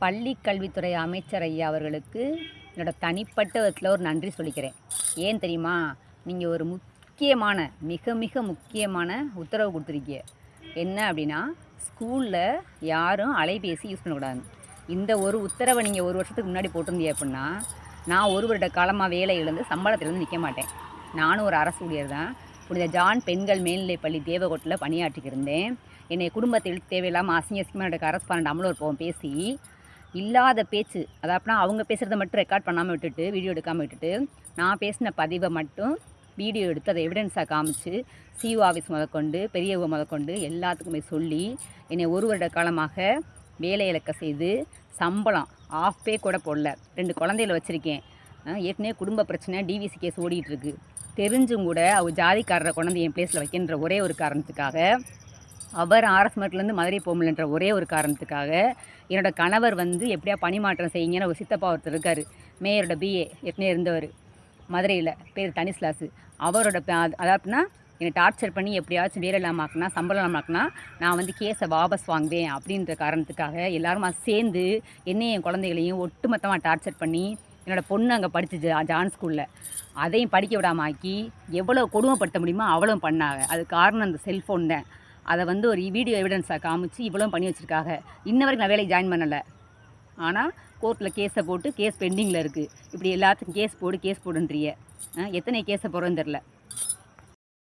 பள்ளி கல்வித்துறை அமைச்சர் ஐயா அவர்களுக்கு என்னோடய தனிப்பட்ட விதத்தில் ஒரு நன்றி சொல்லிக்கிறேன். ஏன் தெரியுமா? நீங்கள் ஒரு முக்கியமான மிக மிக முக்கியமான உத்தரவு கொடுத்துருக்கீங்க. என்ன அப்படின்னா, ஸ்கூலில் யாரும் அலைபேசி யூஸ் பண்ணக்கூடாது. இந்த ஒரு உத்தரவை நீங்கள் ஒரு வருஷத்துக்கு முன்னாடி போட்டிருந்தீங்க அப்படின்னா, நான் ஒரு வருட காலமாக வேலை இழந்து சம்பளத்திலேருந்து நிற்க மாட்டேன். நானும் ஒரு அரசு ஊழியர் தான். புனித ஜான் பெண்கள் மேல்நிலைப்பள்ளி தேவகோட்டில் பணியாற்றிக்கு இருந்தேன். என்னை குடும்பத்தில் தேவையில்லாமல் அசிங்கமாக என்னோட கரஸ்பாண்ட் அமலோற்பவம் பேசி இல்லாத பேச்சு, அதாப்பனா அவங்க பேசுகிறத மட்டும் ரெக்கார்ட் பண்ணாமல் விட்டுட்டு, வீடியோ எடுக்காமல் விட்டுட்டு, நான் பேசின பதிவை மட்டும் வீடியோ எடுத்து அதை எவிடன்ஸாக காமிச்சு சிஓ ஆஃபீஸ் முதற்கொண்டு பெரியவங்க முதற்கொண்டு எல்லாத்துக்குமே சொல்லி என்னை ஒரு வருட காலமாக வேலை இழக்க செய்து சம்பளம் ஆஃப் பே கூட போடல. 2 குழந்தைகளை வச்சுருக்கேன். ஏற்கனவே குடும்ப பிரச்சனை டிவிசி கேஸ் ஓடிட்டுருக்கு. தெரிஞ்சும் கூட அவங்க ஜாதிக்காரரை கொண்டாந்து என் பிளேஸில் வைக்கின்ற ஒரே ஒரு காரணத்துக்காக, அவர் ஆர்எஸ் மதுரை போகலன்ற ஒரே ஒரு காரணத்துக்காக, என்னோடய கணவர் எப்படியா பணிமாற்றம் செய்யுங்கன்னு ஒரு சித்தப்பா ஒருத்தர் இருக்கார். மேயரோட பிஏ ஏற்கனவே இருந்தவர் மதுரையில், பேர் தனிஸ்லாஸு. அவரோட அதாவதுனா என்னை டார்ச்சர் பண்ணி எப்படியாச்சும் வேலை இல்லாமல் ஆக்குனா, சம்பளம் இல்லாமல் ஆக்குனா, நான் கேஸை வாபஸ் வாங்குவேன் அப்படின்ற காரணத்துக்காக எல்லாருமா சேர்ந்து என்னையும் என் குழந்தைகளையும் ஒட்டுமொத்தமாக டார்ச்சர் பண்ணி, என்னோடய பொண்ணு அங்கே படிச்சு ஜான் ஸ்கூலில் அதையும் படிக்க விடாமல் ஆக்கி எவ்வளோ கொடுமைப்படுத்த முடியுமோ அவ்வளோ பண்ணாங்க. அது காரணம் அந்த செல்ஃபோன் தான். அதை ஒரு வீடியோ எவிடன்ஸாக காமிச்சு இவ்வளோ பண்ணி வச்சுருக்காங்க. இன்ன வரைக்கும் நான் வேலைக்கு ஜாயின் பண்ணலை. ஆனால் கோர்ட்டில் கேஸை போட்டு கேஸ் பெண்டிங்கில் இருக்குது. இப்படி எல்லாத்துக்கும் கேஸ் போடுன்றிய. எத்தனை கேஸை போடுறோன்னு தெரில.